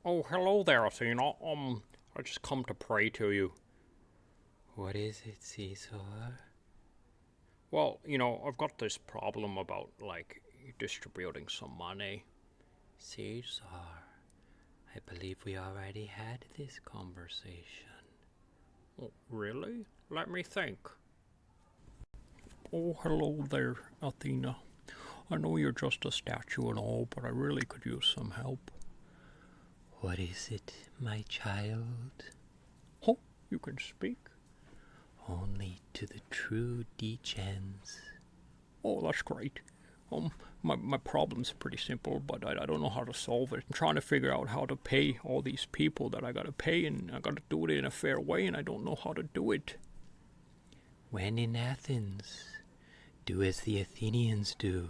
Oh, hello there, Athena. I just come to pray to you. What is it, Caesar? Well, I've got this problem about, distributing some money. Caesar, I believe we already had this conversation. Oh, really? Let me think. Oh, hello there, Athena. I know you're just a statue and all, but I really could use some help. What is it, my child? Oh, you can speak? Only to the true degens. Oh, that's great. My problem's pretty simple, but I don't know how to solve it. I'm trying to figure out how to pay all these people that I gotta pay, and I gotta do it in a fair way, and I don't know how to do it. When in Athens, do as the Athenians do.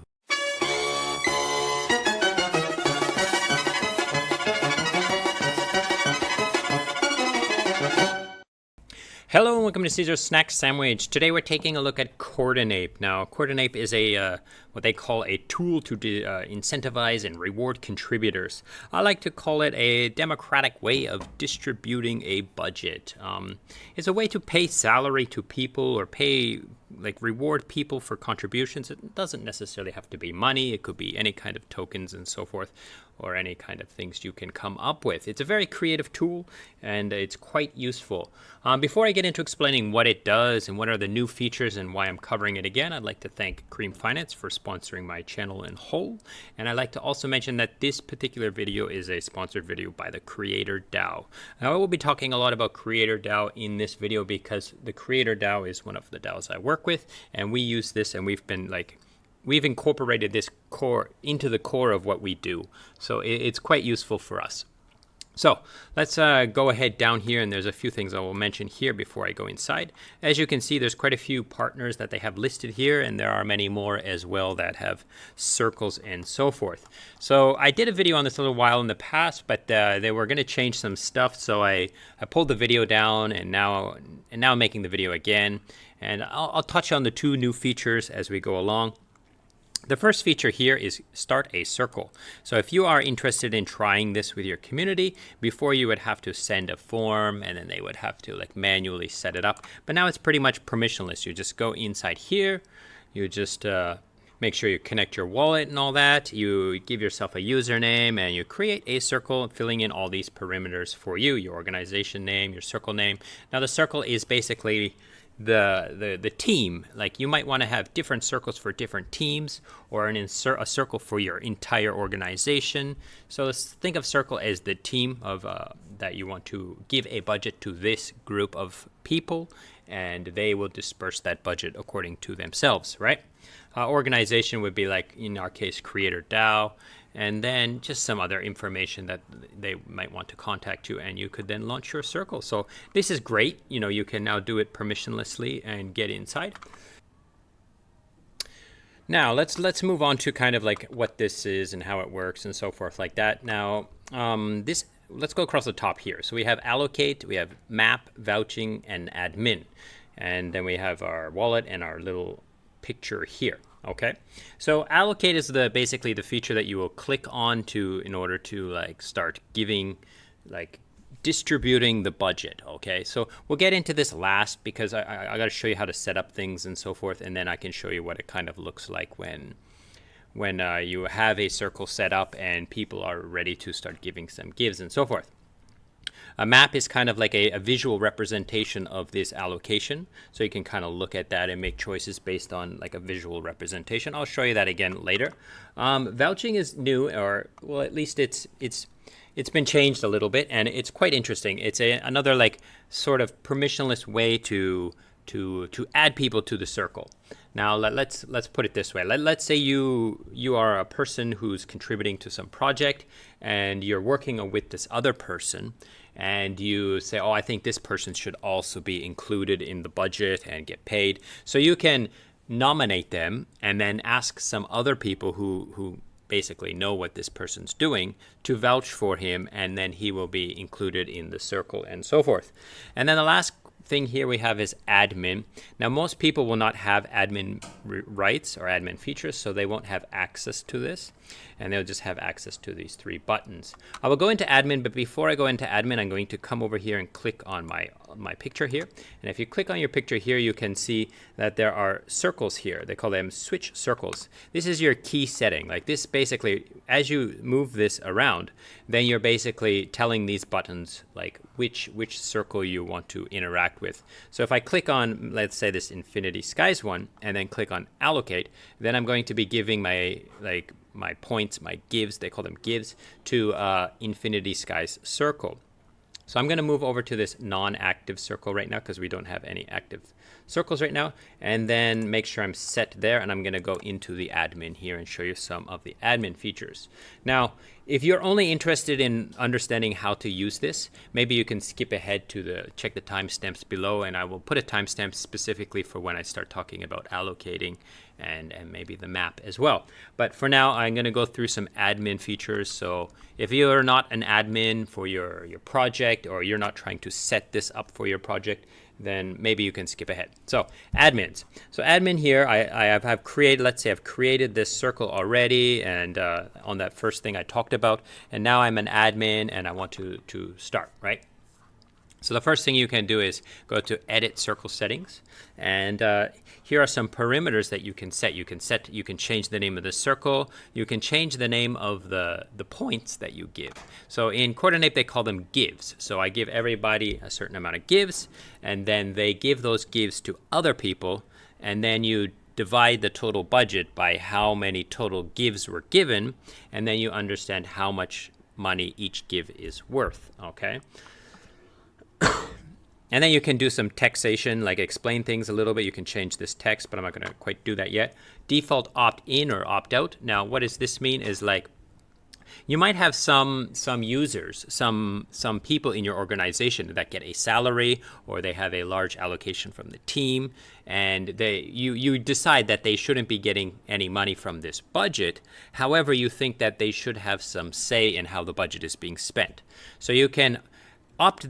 Hello and welcome to Caesar's Snack Sandwich. Today we're taking a look at Coordinape. Now, Coordinape is what they call a tool to incentivize and reward contributors. I like to call it a democratic way of distributing a budget. It's a way to pay salary to people or reward people for contributions. It doesn't necessarily have to be money. It could be any kind of tokens and so forth, or any kind of things you can come up with. It's a very creative tool, and it's quite useful. Before I get into explaining what it does and what are the new features and why I'm covering it again, I'd like to thank Cream Finance for sponsoring my channel in whole. And I'd like to also mention that this particular video is a sponsored video by the Creator DAO. Now, I will be talking a lot about Creator DAO in this video because the Creator DAO is one of the DAOs I work with, and we use this, and we've incorporated this core into the core of what we do. So it's quite useful for us. So let's go ahead down here, and there's a few things I will mention here before I go inside. As you can see, there's quite a few partners that they have listed here, and there are many more as well that have circles and so forth. So I did a video on this a little while in the past, but they were going to change some stuff, so I pulled the video down, and now I'm making the video again. And I'll touch on the two new features as we go along. The first feature here is start a circle. So if you are interested in trying this with your community, before you would have to send a form and then they would have to manually set it up. But now it's pretty much permissionless. You just go inside here, you just make sure you connect your wallet and all that. You give yourself a username and you create a circle, filling in all these perimeters for you, your organization name, your circle name. Now the circle is basically the team. Like, you might want to have different circles for different teams, or a circle for your entire organization. So let's think of circle as the team of that you want to give a budget to this group of people, and they will disperse that budget according to themselves, right? Organization would be, like in our case, Creator DAO, and then just some other information that they might want to contact you, and you could then launch your circle. So this is great. You can now do it permissionlessly and get inside. Now let's move on to kind of like what this is and how it works and so forth like that. Now let's go across the top here. So we have Allocate, we have Map, Vouching, and Admin, and then we have our wallet and our little picture here. Okay, so Allocate is basically the feature that you will click on in order to start giving, distributing the budget. Okay, so we'll get into this last because I got to show you how to set up things and so forth, and then I can show you what it kind of looks like when you have a circle set up and people are ready to start giving some gives and so forth. A map is kind of like a visual representation of this allocation. So you can kind of look at that and make choices based on a visual representation. I'll show you that again later. Vouching is new, or well, at least it's been changed a little bit, and it's quite interesting. It's another sort of permissionless way to add people to the circle. Now let's put it this way. Let's say you are a person who's contributing to some project, and you're working with this other person, and you say, oh, I think this person should also be included in the budget and get paid. So you can nominate them and then ask some other people who basically know what this person's doing to vouch for him, and then he will be included in the circle and so forth. And then the last thing here we have is admin. Now, most people will not have admin rights or admin features, so they won't have access to this, and they'll just have access to these 3 buttons. I will go into admin, but before I go into admin, I'm going to come over here and click on my picture here. And if you click on your picture here, you can see that there are circles here. They call them switch circles. This is your key setting. Like this, basically, as you move this around, then you're basically telling these buttons like which circle you want to interact with. So if I click on, let's say, this Infinity Skies one, and then click on Allocate, then I'm going to be giving my points, my gives, they call them gives, to Infinity Skies circle. So I'm going to move over to this non-active circle right now because we don't have any active circles right now, and then make sure I'm set there, and I'm going to go into the admin here and show you some of the admin features. Now, if you're only interested in understanding how to use this, maybe you can skip ahead to check the timestamps below, and I will put a timestamp specifically for when I start talking about allocating and maybe the map as well. But for now, I'm going to go through some admin features. So if you're not an admin for your project, or you're not trying to set this up for your project, then maybe you can skip ahead. So admins. So admin here, I have created, let's say I've created this circle already, and on that first thing I talked about, and now I'm an admin and I want to start, right? So the first thing you can do is go to Edit Circle Settings, and here are some perimeters that you can set. You can change the name of the circle. You can change the name of the points that you give. So in Coordinape, they call them gives. So I give everybody a certain amount of gives, and then they give those gives to other people, and then you divide the total budget by how many total gives were given, and then you understand how much money each give is worth, okay? And then you can do some taxation, like explain things a little bit. You can change this text, but I'm not going to quite do that yet. Default opt-in or opt-out. Now, what does this mean is like, you might have some users, some people in your organization that get a salary, or they have a large allocation from the team, and you decide that they shouldn't be getting any money from this budget. However, you think that they should have some say in how the budget is being spent. So you can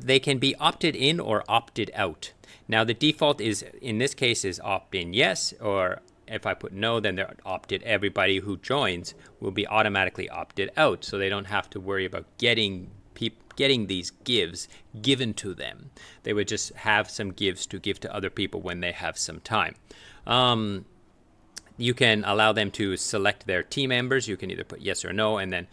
they can be opted in or opted out. Now the default is, in this case, is opt-in yes, or if I put no, then they're opted. Everybody who joins will be automatically opted out, so they don't have to worry about getting these gives given to them. They would just have some gives to give to other people when they have some time. You can allow them to select their team members. You can either put yes or no, and then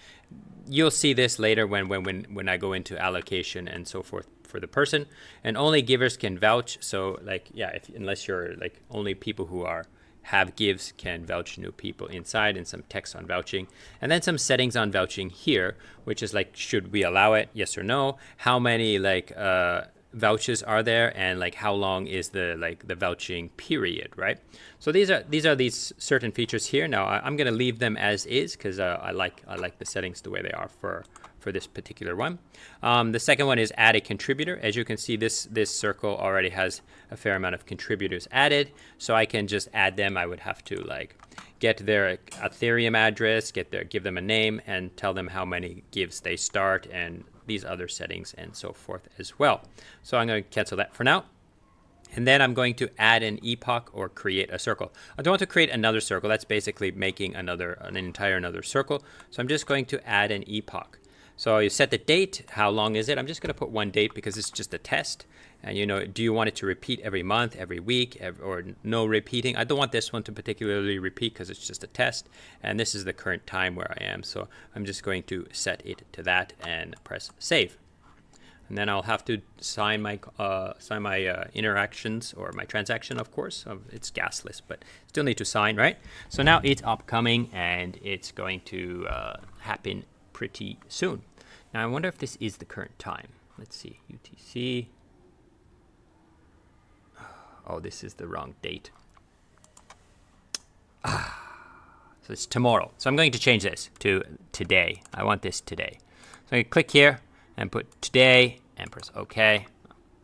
you'll see this later when I go into allocation and so forth for the person. And only givers can vouch. So like, yeah, unless you're like, only people who have gives can vouch new people inside, and some text on vouching, and then some settings on vouching here, which is like, should we allow it, yes or no? How many like vouchers are there, and like how long is the vouching period, right? So these are these certain features here. Now I'm going to leave them as is because I like the settings the way they are for this particular one. The second one is add a contributor. As you can see, this circle already has a fair amount of contributors added, so I can just add them. I would have to like get their Ethereum address, give them a name, and tell them how many gives they start, and these other settings and so forth as well. So I'm going to cancel that for now. And then I'm going to add an epoch or create a circle. I don't want to create another circle. That's basically making an entire another circle. So I'm just going to add an epoch. So you set the date. How long is it? I'm just going to put one date because it's just a test. And do you want it to repeat every month, every week, or no repeating? I don't want this one to particularly repeat because it's just a test. And this is the current time where I am. So I'm just going to set it to that and press save. And then I'll have to sign my interactions or my transaction, of course. It's gasless, but still need to sign, right? So now it's upcoming, and it's going to happen pretty soon. Now I wonder if this is the current time. Let's see, UTC. Oh, this is the wrong date. So it's tomorrow. So I'm going to change this to today. I want this today. So I click here and put today and press OK.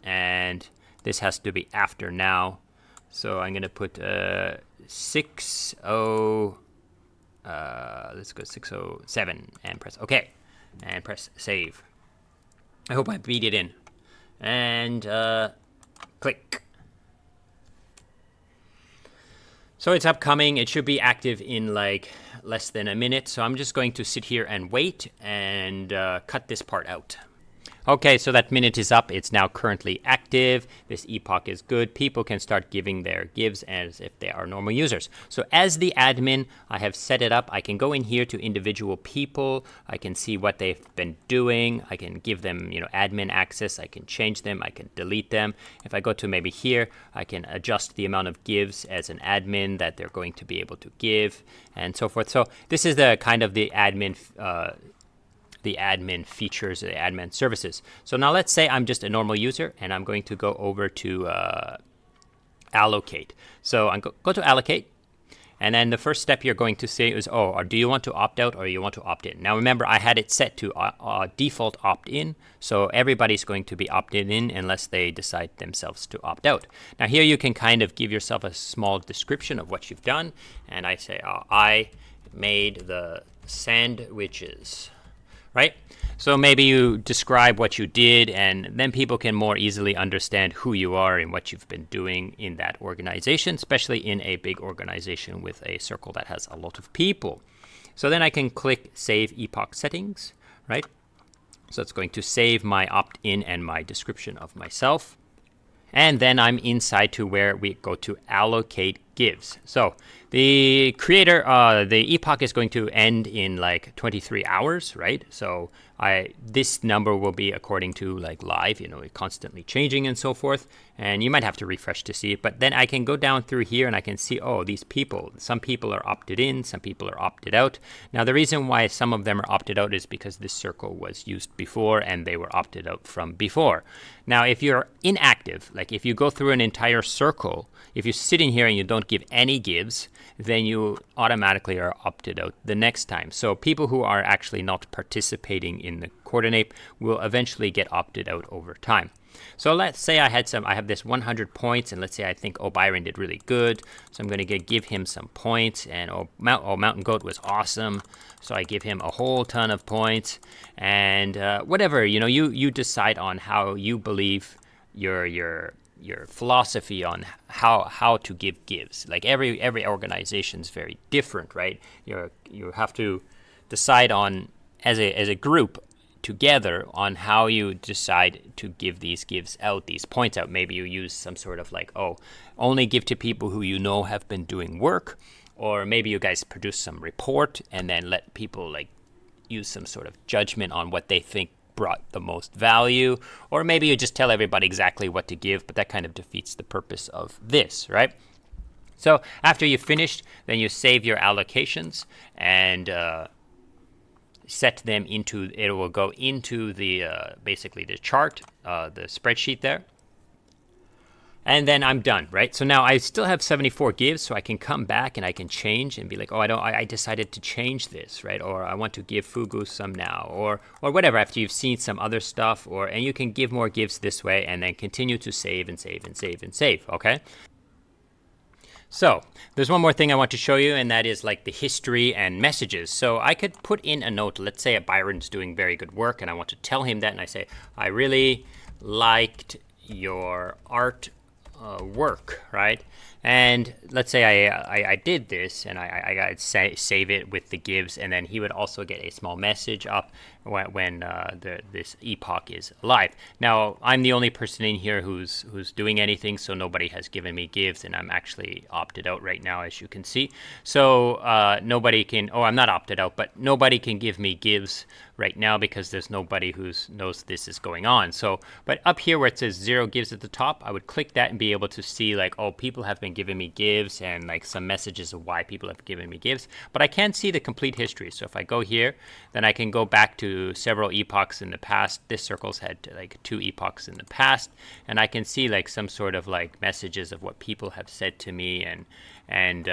And this has to be after now. So I'm going to put 60, let's go 607 and press OK. And press save. I hope I beat it in. And Click. So it's upcoming. It should be active in like less than a minute. So I'm just going to sit here and wait and cut this part out. Okay, so that minute is up. It's now currently active. This epoch is good. People can start giving their gives as if they are normal users. So as the admin, I have set it up. I can go in here to individual people. I can see what they've been doing. I can give them, admin access. I can change them. I can delete them. If I go to maybe here, I can adjust the amount of gives as an admin that they're going to be able to give and so forth. So this is the kind of the admin features, the admin services. So now let's say I'm just a normal user and I'm going to go over to Allocate. So I go to Allocate, and then the first step you're going to say is, or do you want to opt out or you want to opt in? Now remember, I had it set to default opt in, so everybody's going to be opted in unless they decide themselves to opt out. Now here you can kind of give yourself a small description of what you've done, and I say, I made the sandwiches. Right? So maybe you describe what you did, and then people can more easily understand who you are and what you've been doing in that organization, especially in a big organization with a circle that has a lot of people. So then I can click Save Epoch Settings, right? So it's going to save my opt-in and my description of myself. And then I'm inside to where we go to allocate gives. So the creator, the epoch is going to end in like 23 hours, right? So this number will be according to like live, constantly changing and so forth. And you might have to refresh to see it. But then I can go down through here and I can see, these people, some people are opted in, some people are opted out. Now the reason why some of them are opted out is because this circle was used before and they were opted out from before. Now if you're inactive, like if you go through an entire circle, if you sit in here and you don't give any gives, then you automatically are opted out the next time. So people who are actually not participating in the Coordinape will eventually get opted out over time. So let's say I have this 100 points, and let's say I think, Byron did really good, so I'm going to give him some points, and Mountain Goat was awesome, so I give him a whole ton of points, and whatever, you decide on how you believe your philosophy on how to give gives. Like every organization is very different, right? You have to decide on as a group together on how you decide to give these gives out, these points out. Maybe you use some sort of like, only give to people who have been doing work, or maybe you guys produce some report and then let people like use some sort of judgment on what they think brought the most value, or maybe you just tell everybody exactly what to give, but that kind of defeats the purpose of this, right? So after you've finished, then you save your allocations and set them into, it will go into the basically the chart, the spreadsheet there. And then I'm done, right? So now I still have 74 gives, so I can come back and I can change and be like, I decided to change this, right? Or I want to give Fugu some now, or whatever, after you've seen some other stuff, and you can give more gives this way and then continue to save and save and save and save, okay? So there's one more thing I want to show you, and that is like the history and messages. So I could put in a note. Let's say Byron's doing very good work and I want to tell him that, and I say, I really liked your art work, right? And let's say I did this and I got to save it with the gives, and then he would also get a small message up when this epoch is live. Now I'm the only person in here who's doing anything, so nobody has given me gives, and I'm actually opted out right now, as you can see. So nobody can. I'm not opted out, but nobody can give me gives right now because there's nobody who knows this is going on. So, but up here where it says 0 gives at the top, I would click that and be able to see like, people have been giving me gives, and like some messages of why people have given me gives. But I can't see the complete history. So if I go here, then I can go back to several epochs in the past. This circle's had like 2 epochs in the past, and I can see like some sort of like messages of what people have said to me and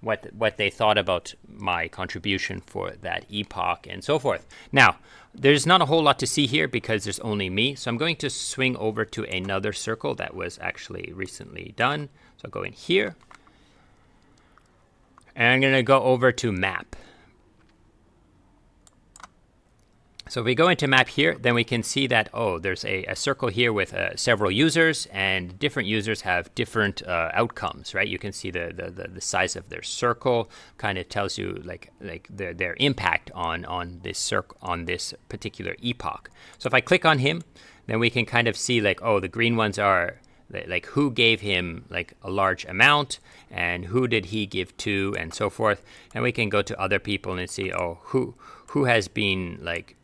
what they thought about my contribution for that epoch and so forth. Now, there's not a whole lot to see here because there's only me, so I'm going to swing over to another circle that was actually recently done. So I'll go in here, and I'm going to go over to map. So if we go into map here, then we can see that, oh, there's a circle here with several users, and different users have different outcomes, right? You can see the size of their circle kind of tells you like their impact on this particular epoch. So if I click on him, then we can kind of see like, oh, the green ones are like who gave him like a large amount and who did he give to and so forth. And we can go to other people and see, oh, who has been like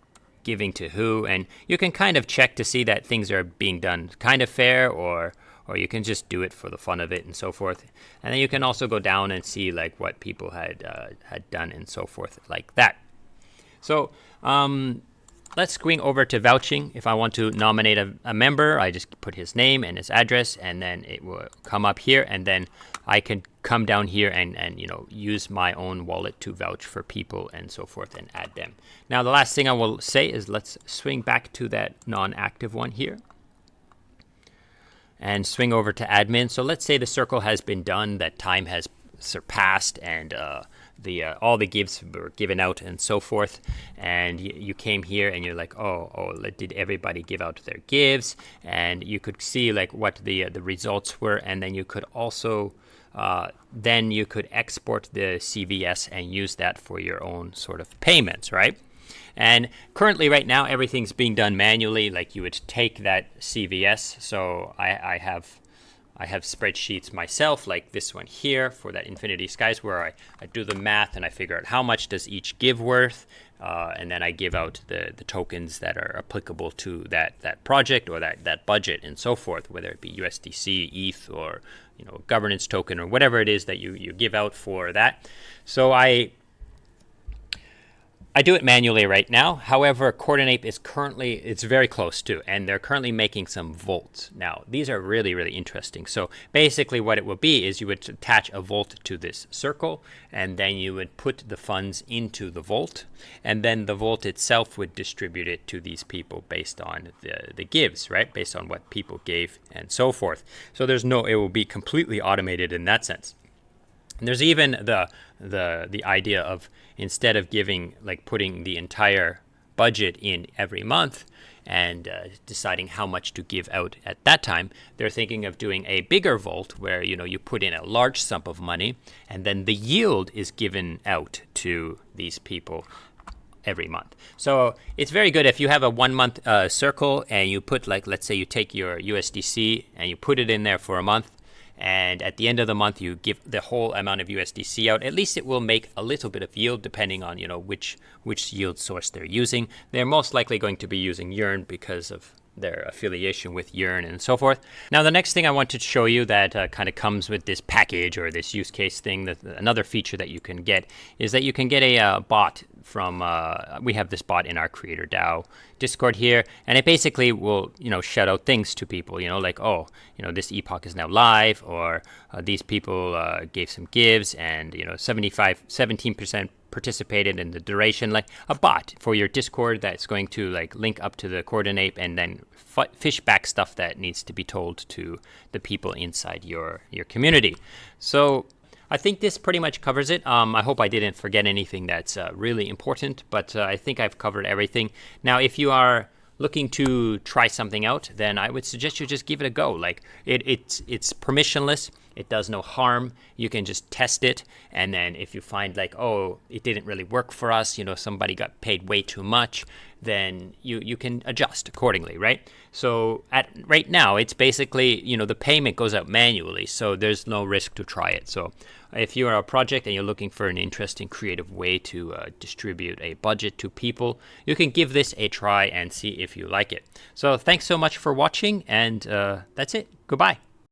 giving to who, and you can kind of check to see that things are being done kind of fair, or you can just do it for the fun of it and so forth. And then you can also go down and see like what people had done and so forth like that. So let's swing over to vouching. If I want to nominate a member, I just put his name and his address, and then it will come up here, and then I can come down here and use my own wallet to vouch for people and so forth and add them. Now the last thing I will say is let's swing back to that non-active one here and swing over to admin. So let's say the circle has been done, that time has surpassed, and all the gives were given out and so forth, and you came here and you're like, oh, did everybody give out their gives? And you could see like what the results were, and then you could also then you could export the CVS and use that for your own sort of payments, right? And currently right now everything's being done manually. Like you would take that CVS. So I have spreadsheets myself, like this one here for that Infinity Skies, where I do the math and I figure out how much does each give worth, and then I give out the tokens that are applicable to that project or that budget and so forth, whether it be USDC, ETH, or governance token, or whatever it is that you give out for that. So I do it manually right now. However, Coordinape is it's very close to, and they're currently making some vaults. Now, these are really, really interesting. So basically what it will be is you would attach a vault to this circle, and then you would put the funds into the vault, and then the vault itself would distribute it to these people based on the gives, right? Based on what people gave and so forth. So it will be completely automated in that sense. And there's even the idea of, instead of putting the entire budget in every month and deciding how much to give out at that time, they're thinking of doing a bigger vault where you put in a large sum of money, and then the yield is given out to these people every month. So it's very good if you have a 1 month circle and you put, like, let's say you take your USDC and you put it in there for a month, and at the end of the month you give the whole amount of USDC out. At least it will make a little bit of yield, depending on which yield source they're using. They're most likely going to be using Yearn because of their affiliation with Yearn and so forth. Now the next thing I want to show you that kind of comes with this package or this use case thing, another feature that you can get is that you can get a bot from, we have this bot in our Creator DAO Discord here, and it basically will shout out things to people, like, oh, this epoch is now live, or these people gave some gives, and 17% participated in the duration, like a bot for your Discord that's going to link up to the Coordinape and then fish back stuff that needs to be told to the people inside your community. So I think this pretty much covers it. I hope I didn't forget anything that's really important, but I think I've covered everything. Now, if you are looking to try something out, then I would suggest you just give it a go. Like it's permissionless. It does no harm. You can just test it, and then if you find oh, it didn't really work for us, somebody got paid way too much, then you can adjust accordingly, right? So right now, it's basically, the payment goes out manually, so there's no risk to try it. So if you are a project and you're looking for an interesting, creative way to distribute a budget to people, you can give this a try and see if you like it. So thanks so much for watching, and that's it. Goodbye.